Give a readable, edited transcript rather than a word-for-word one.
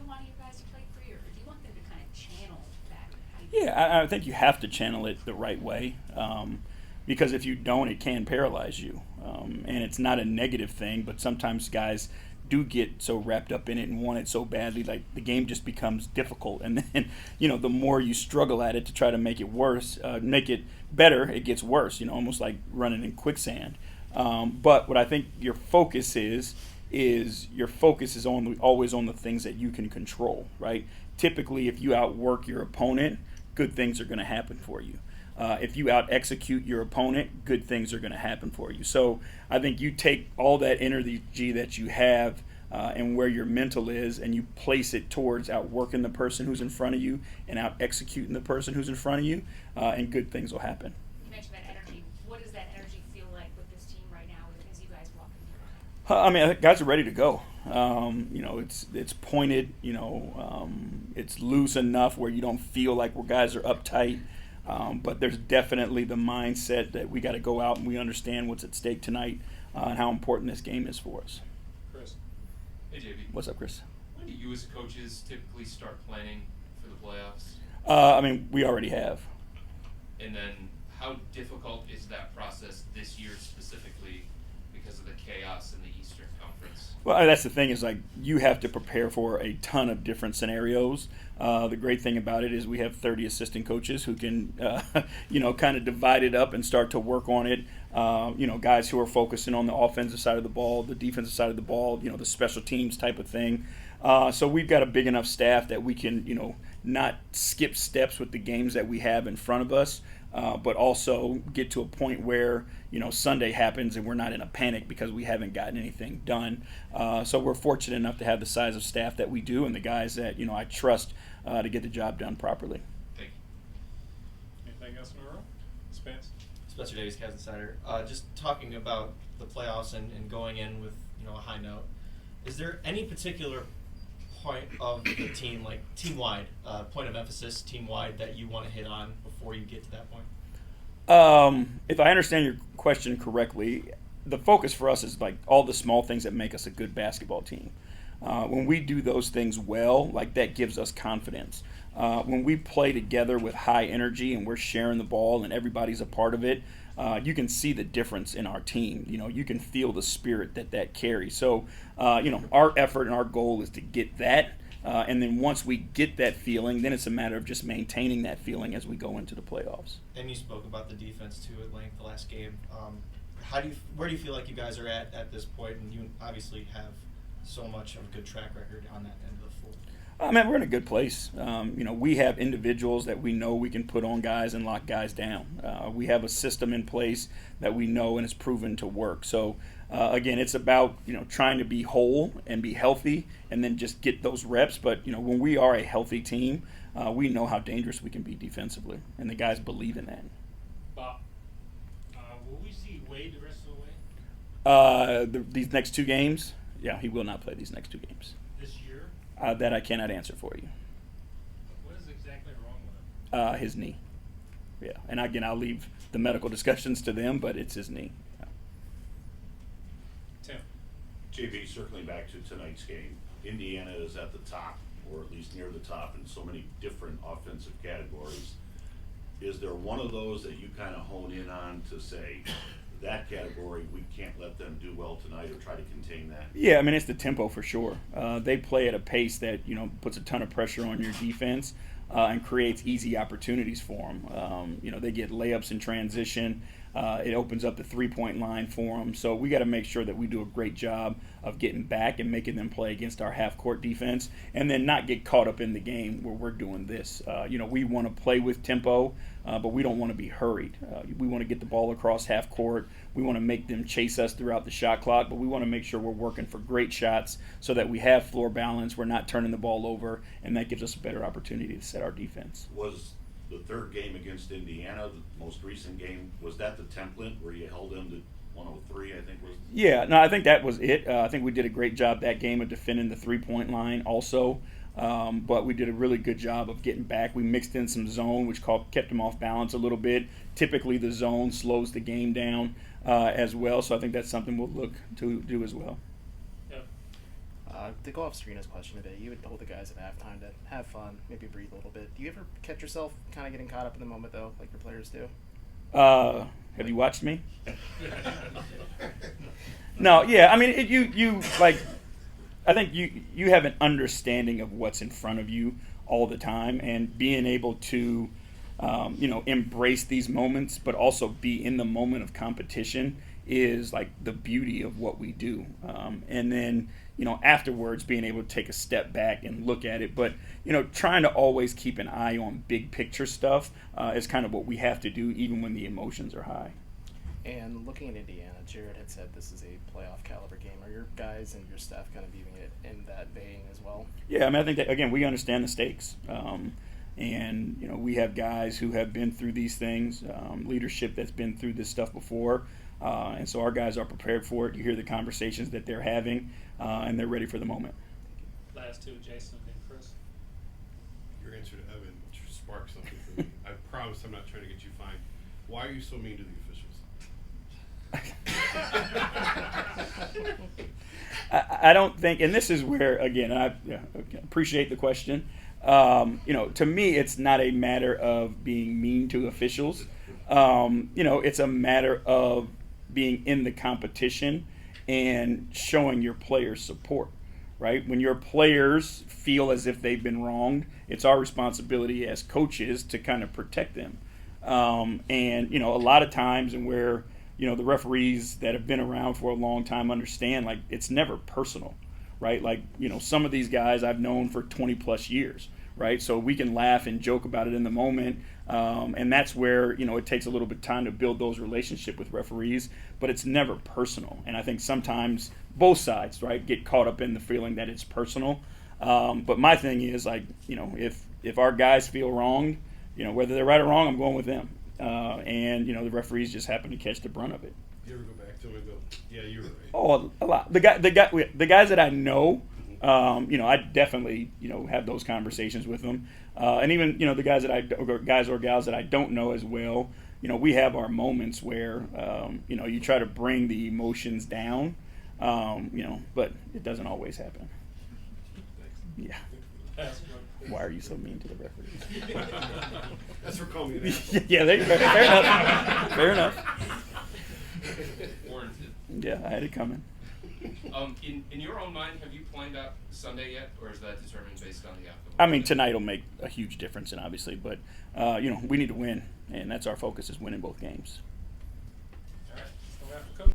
wanting you guys to play free, or do you want them to kind of channel that? How do you Yeah, I think you have to channel it the right way, because if you don't, it can paralyze you. And it's not a negative thing, but sometimes guys do get so wrapped up in it and want it so badly, like the game just becomes difficult. And then, the more you struggle at it to try to make it worse, make it better, it gets worse. Almost like running in quicksand. But what I think your focus is your focus is always on the things that you can control, right? Typically, if you outwork your opponent, good things are going to happen for you. If you out execute your opponent, good things are going to happen for you. So I think you take all that energy that you have and where your mental is, and you place it towards outworking the person who's in front of you and out executing the person who's in front of you, and good things will happen. You mentioned that energy. What does that energy feel like with this team right now as you guys walk in here? I mean, guys are ready to go. It's pointed. It's loose enough where you don't feel like guys are uptight. But there's definitely the mindset that we got to go out and we understand what's at stake tonight and how important this game is for us. Chris. Hey, JB. What's up, Chris? When do you as coaches typically start planning for the playoffs? I mean, we already have. And then how difficult is that process this year specifically because of the chaos in the Eastern Conference? Well, that's the thing is like you have to prepare for a ton of different scenarios. The great thing about it is we have 30 assistant coaches who can, kind of divide it up and start to work on it. Guys who are focusing on the offensive side of the ball, the defensive side of the ball, the special teams type of thing. So we've got a big enough staff that we can, not skip steps with the games that we have in front of us, but also get to a point where, Sunday happens and we're not in a panic because we haven't gotten anything done. So we're fortunate enough to have the size of staff that we do and the guys that, I trust to get the job done properly. Thank you. Anything else in a row? Spence? Spencer Davies, Cavs Insider. Just talking about the playoffs and going in with a high note. Is there any particular point of the team, like team-wide, point of emphasis team-wide that you want to hit on before you get to that point? If I understand your question correctly, the focus for us is like all the small things that make us a good basketball team. When we do those things well, like that gives us confidence. When we play together with high energy and we're sharing the ball and everybody's a part of it, you can see the difference in our team. You can feel the spirit that carries. So, our effort and our goal is to get that. And then once we get that feeling, then it's a matter of just maintaining that feeling as we go into the playoffs. And you spoke about the defense too at length the last game. Where do you feel like you guys are at this point? And you obviously have so much of a good track record on that end of the floor. We're in a good place. We have individuals that we know we can put on guys and lock guys down. We have a system in place that we know and it's proven to work. So, again, it's about, trying to be whole and be healthy and then just get those reps. But, when we are a healthy team, we know how dangerous we can be defensively, and the guys believe in that. Bob, will we see Wade the rest of the way? These next two games, yeah, he will not play these next two games. This year? That I cannot answer for you. What is exactly wrong with him? His knee. Yeah, and again, I'll leave the medical discussions to them, but it's his knee. Yeah. Tim. JB, circling back to tonight's game, Indiana is at the top, or at least near the top, in so many different offensive categories. Is there one of those that you kind of hone in on to say, that category, we can't let them do well tonight or try to contain that? Yeah, it's the tempo for sure. They play at a pace that, puts a ton of pressure on your defense and creates easy opportunities for them. They get layups in transition. It opens up the three-point line for them. So we got to make sure that we do a great job of getting back and making them play against our half-court defense and then not get caught up in the game where we're doing this. We want to play with tempo, but we don't want to be hurried. We want to get the ball across half-court. We want to make them chase us throughout the shot clock, but we want to make sure we're working for great shots so that we have floor balance, we're not turning the ball over, and that gives us a better opportunity to set our defense. Was the third game against Indiana, the most recent game, was that the template where you held them to 103, I think was? Yeah, no, I think that was it. I think we did a great job that game of defending the three-point line also. But we did a really good job of getting back. We mixed in some zone, which kept them off balance a little bit. Typically the zone slows the game down as well, so I think that's something we'll look to do as well. Yep. To go off Serena's question a bit, you would told the guys at halftime to have fun, maybe breathe a little bit. Do you ever catch yourself kind of getting caught up in the moment, though, like your players do? Have you watched me? No, yeah. I mean, you like. I think you have an understanding of what's in front of you all the time, and being able to, embrace these moments, but also be in the moment of competition is like the beauty of what we do. And then, afterwards being able to take a step back and look at it, but, trying to always keep an eye on big picture stuff is kind of what we have to do even when the emotions are high. And looking at Indiana, Jared had said this is a playoff caliber game. Are your guys and your staff kind of viewing it in that vein as well? Yeah, I mean, I think that, again, we understand the stakes. And, we have guys who have been through these things, leadership that's been through this stuff before. And so our guys are prepared for it. You hear the conversations that they're having, and they're ready for the moment. Last two, Jason and Chris. Your answer to Evan sparked something for me. I promise I'm not trying to get you fined. Why are you so mean to the officials? I don't think, and this is where, again, I appreciate the question. To me, it's not a matter of being mean to officials. It's a matter of being in the competition and showing your players support, right? When your players feel as if they've been wronged, it's our responsibility as coaches to kind of protect them. A lot of times, and where the referees that have been around for a long time understand, like, it's never personal, right? Like, some of these guys I've known for 20 plus years, right? So we can laugh and joke about it in the moment. And that's where, it takes a little bit of time to build those relationships with referees, but it's never personal. And I think sometimes both sides, right, get caught up in the feeling that it's personal. But my thing is, like, if our guys feel wronged, whether they're right or wrong, I'm going with them. The referees just happen to catch the brunt of it. You ever go back to him and go, yeah, you were right? Oh, a lot. The guys that I know, I definitely, have those conversations with them. And even, the guys or gals that I don't know as well, we have our moments where, you try to bring the emotions down, but it doesn't always happen. Yeah. Why are you so mean to the referees? That's for calling me an asshole. Yeah, fair enough. Fair enough. Warranted. Yeah, I had it coming. In your own mind, have you planned out Sunday yet, or is that determined based on the outcome? I mean, tonight will make a huge difference, and obviously, but we need to win, and that's our focus, is winning both games.